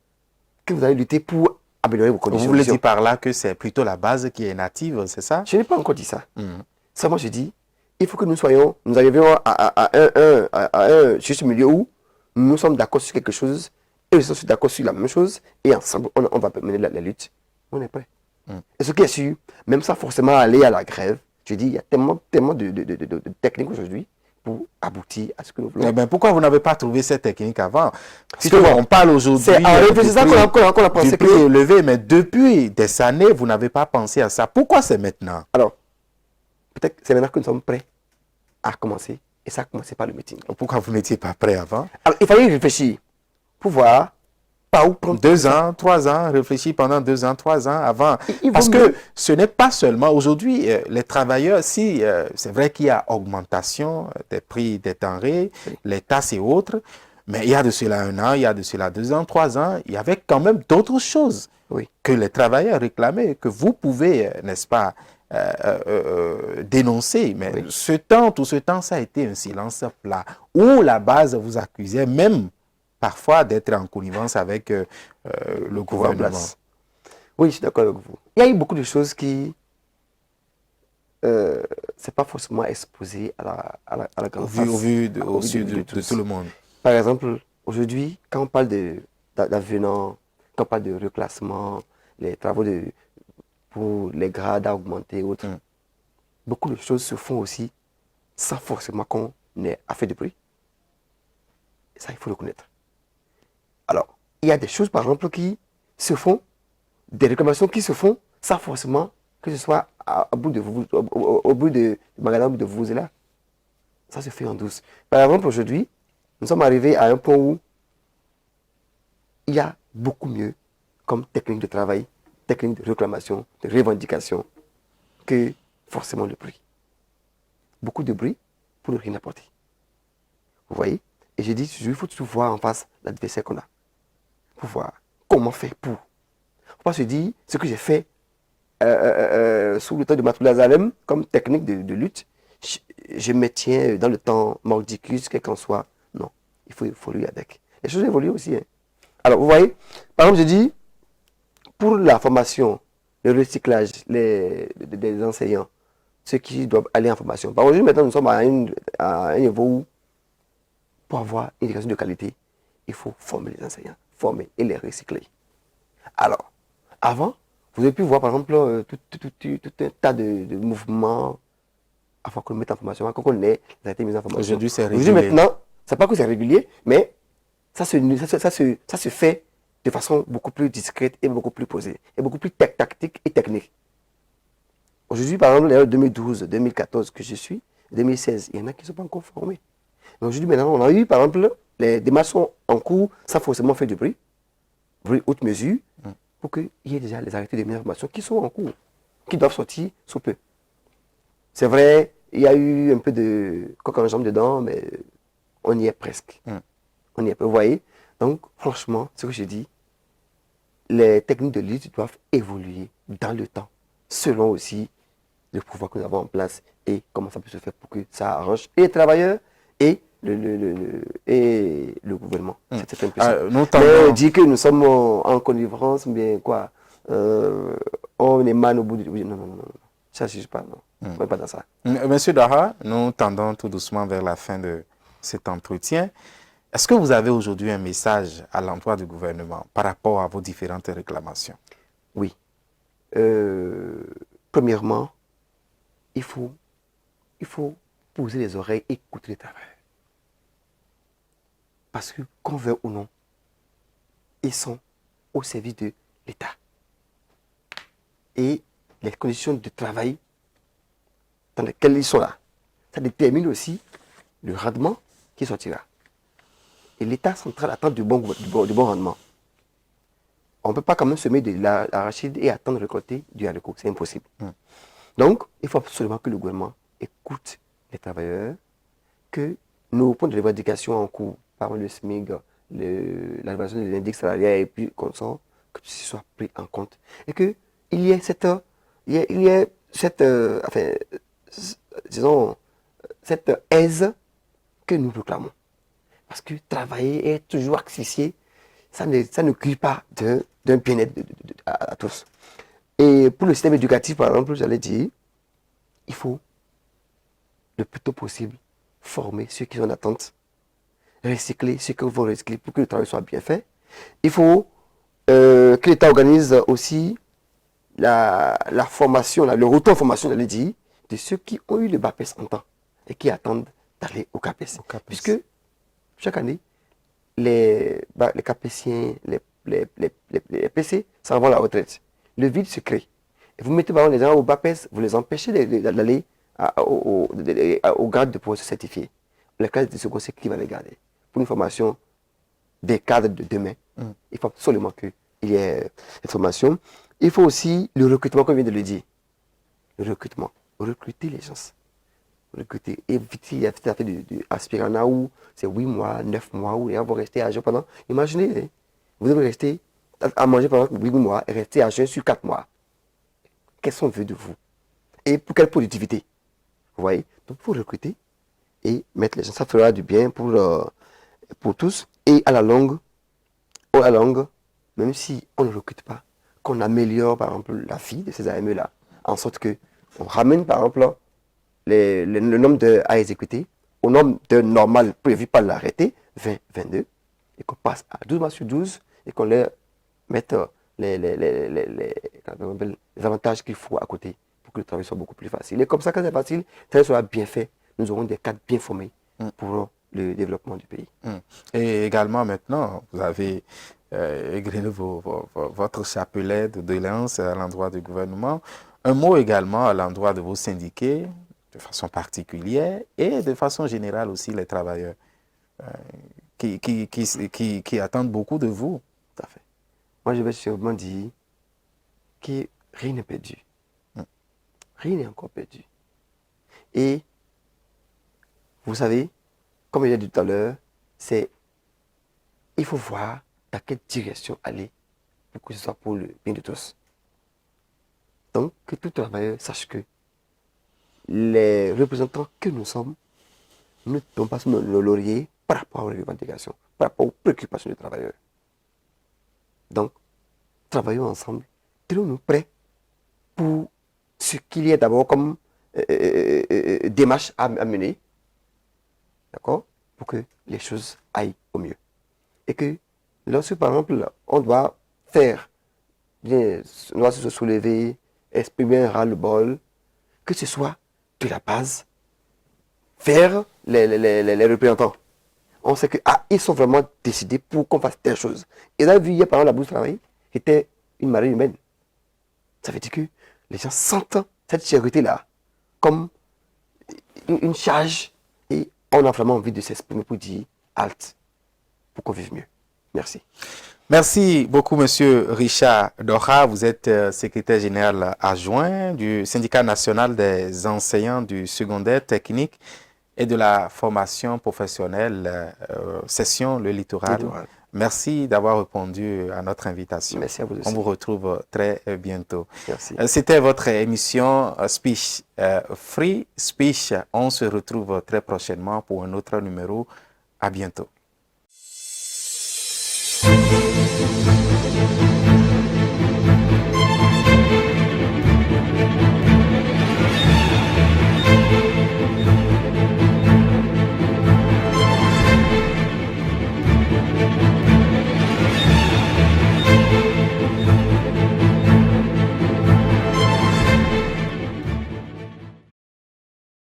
que vous allez lutter pour améliorer vos conditions. Vous voulez dire par là que c'est plutôt la base qui est native, c'est ça? Je n'ai pas encore dit ça. Ça, moi je dis, il faut que nous arrivions à un juste milieu où nous sommes d'accord sur quelque chose, et ils sont d'accord sur la même chose, et ensemble, on va mener la lutte. On est prêt. Et ce qui est sûr, même sans forcément aller à la grève, je dis, il y a tellement de techniques aujourd'hui pour aboutir à ce que nous voulons. Eh bien, pourquoi vous n'avez pas trouvé cette technique avant? On parle aujourd'hui c'est en réfléchissant qu'on a pensé que élevé, mais depuis des années, vous n'avez pas pensé à ça. Pourquoi c'est maintenant? Alors, peut-être que c'est maintenant que nous sommes prêts à commencer. Et ça a commencé par le meeting. Pourquoi vous n'étiez pas prêt avant? Alors, il fallait y réfléchir pour voir par où prendre. 2 ans, 3 ans, réfléchir pendant 2 ans, 3 ans avant. Parce que ce n'est pas seulement aujourd'hui, les travailleurs, si c'est vrai qu'il y a augmentation des prix des denrées, les tasses et autres, mais il y a de cela 1 an, il y a de cela 2 ans, 3 ans, il y avait quand même d'autres choses que les travailleurs réclamaient, que vous pouvez, n'est-ce pas, dénoncer. Mais tout ce temps, ça a été un silence plat, où la base vous accusait même parfois d'être en connivence avec le gouvernement. Oui, je suis d'accord avec vous. Il y a eu beaucoup de choses qui c'est pas forcément exposé à la grande face. Au vu de tout le monde. Par exemple, aujourd'hui, quand on parle d'avenant, quand on parle de reclassement, les travaux pour les grades à augmenter et autres, beaucoup de choses se font aussi sans forcément qu'on ait à faire de bruit. Et ça, il faut le connaître. Alors, il y a des choses, par exemple, qui se font, des réclamations qui se font sans forcément que ce soit au bout de vous, au bout de magasin, au bout de vous et là. Ça se fait en douce. Par exemple, aujourd'hui, nous sommes arrivés à un point où il y a beaucoup mieux comme technique de travail, technique de réclamation, de revendication, que forcément le bruit. Beaucoup de bruit pour ne rien apporter. Vous voyez? Et j'ai dit, il faut toujours voir en face l'adversaire qu'on a. Pour voir comment faire pour. Il ne faut pas se dire, ce que j'ai fait sous le temps de Matoula Zalem comme technique de lutte, je me tiens dans le temps mordicus, quel qu'en soit. Non, il faut évoluer avec. Les choses évoluent aussi. Hein. Alors, vous voyez, par exemple, je dis, pour la formation, le recyclage des enseignants, ceux qui doivent aller en formation. Par exemple, maintenant, nous sommes à un niveau où, pour avoir une éducation de qualité, il faut former les enseignants, former et les recycler. Alors, avant, vous avez pu voir, par exemple, tout un tas de mouvements avant qu'on le mette en formation, avant qu'on ait les été mis en formation. Aujourd'hui, c'est Aujourd'hui, régulier. maintenant, c'est pas que c'est régulier, mais ça se fait de façon beaucoup plus discrète et beaucoup plus posée, et beaucoup plus tactique et technique. Aujourd'hui, par exemple, l'année 2012, 2014 que je suis, 2016, il y en a qui ne sont pas encore formés. Mais aujourd'hui, maintenant, on a eu, par exemple, les démarches sont en cours, ça forcément fait du bruit haute mesure, pour qu'il y ait déjà les arrêtés de mise en formation qui sont en cours, qui doivent sortir sous peu. C'est vrai, il y a eu un peu de coq en jambe dedans, mais on y est presque. On y est, vous voyez. Donc, franchement, ce que je dis, les techniques de lutte doivent évoluer dans le temps, selon aussi le pouvoir que nous avons en place et comment ça peut se faire pour que ça arrange et les travailleurs et le gouvernement. C'est un peu ça. Mais dire que nous sommes en connivence, bien quoi, on est mal au bout du... Non, non, non, non. Ça, je ne sais pas, non. On n'est pas dans ça. Monsieur Daha, nous tendons tout doucement vers la fin de cet entretien. Est-ce que vous avez aujourd'hui un message à l'endroit du gouvernement par rapport à vos différentes réclamations? Oui. Premièrement, il faut poser les oreilles et écouter les travailleurs. Parce que, qu'on veut ou non, ils sont au service de l'État. Et les conditions de travail dans lesquelles ils sont là, ça détermine aussi le rendement qui sortira. Et l'État central attend du bon rendement. On ne peut pas quand même semer de l'arachide et attendre de récolter du haricot. C'est impossible. Donc, il faut absolument que le gouvernement écoute les travailleurs, que nos points de revendication en cours, par exemple le SMIG, l'évaluation de l'indice salarial et puis qu'on sent que ce soit pris en compte. Et qu'il y ait cette aise que nous proclamons. Parce que travailler et être toujours asphyxié, ça ne cuit pas d'un bien-être à tous. Et pour le système éducatif, par exemple, j'allais dire, il faut le plus tôt possible former ceux qui sont en attente, recycler ceux qui vont recycler pour que le travail soit bien fait. Il faut que l'État organise aussi la formation, le retour en formation, j'allais dire, de ceux qui ont eu le BAPES en temps et qui attendent d'aller au CAPES. Puisque chaque année, les capétiens, les PC s'en vont à la retraite. Le vide se crée. Et vous mettez par exemple les gens au BAPES, vous les empêchez d'aller au grade de pouvoir se certifier. Les classes de seconde, c'est qui va les garder? Pour une formation des cadres de demain, il faut absolument qu'il y ait cette formation. Il faut aussi le recrutement, comme je viens de le dire. Le recrutement. Recruter les gens. Recruter. Éviter, il y a fait de aspirana où c'est 8 mois, 9 mois, où les gens vont rester à jeun pendant. Imaginez, hein, vous devez rester à manger pendant 8 mois et rester à jeun sur 4 mois. Qu'est-ce qu'on veut de vous? Et pour quelle productivité? Vous voyez? Donc, il faut recruter et mettre les gens. Ça fera du bien pour tous. Et à la longue, même si on ne recrute pas, qu'on améliore, par exemple, la vie de ces AME-là, en sorte qu'on ramène, par exemple, le nombre à exécuter au nombre de normal prévu par l'arrêté, 20, 22, et qu'on passe à 12 mois sur 12, et qu'on leur mette les avantages qu'il faut à côté pour que le travail soit beaucoup plus facile. Et comme ça, quand c'est facile, le travail sera bien fait. Nous aurons des cadres bien formés pour le développement du pays. Et également, maintenant, vous avez égrené votre chapelet de doléances à l'endroit du gouvernement. Un mot également à l'endroit de vos syndiqués, de façon particulière, et de façon générale aussi les travailleurs qui attendent beaucoup de vous. Tout à fait. Moi, je vais sûrement dire que rien n'est perdu. Rien n'est encore perdu. Et vous savez, comme je l'ai dit tout à l'heure, il faut voir dans quelle direction aller pour que ce soit pour le bien de tous. Donc, que tout travailleur sache que les représentants que nous sommes, nous ne tombons pas sur nos lauriers par rapport aux revendications, par rapport aux préoccupations des travailleurs. Donc, travaillons ensemble, tenons-nous prêts pour ce qu'il y a d'abord comme démarche à mener, d'accord, pour que les choses aillent au mieux. Et que lorsque, par exemple, on doit se soulever, exprimer un ras-le-bol, que ce soit de la base vers les représentants. On sait que ils sont vraiment décidés pour qu'on fasse telle chose. Et là, vu hier, par exemple, la bourse de travail était une marée humaine. Ça veut dire que les gens sentent cette charité-là comme une charge et on a vraiment envie de s'exprimer pour dire halte, pour qu'on vive mieux. Merci. Merci beaucoup, Monsieur Richard Dora. Vous êtes secrétaire général adjoint du Syndicat national des enseignants du secondaire technique et de la formation professionnelle, session Le Littoral. Merci d'avoir répondu à notre invitation. Merci à vous aussi. On vous retrouve très bientôt. Merci. C'était votre émission Speech Free Speech. On se retrouve très prochainement pour un autre numéro. À bientôt.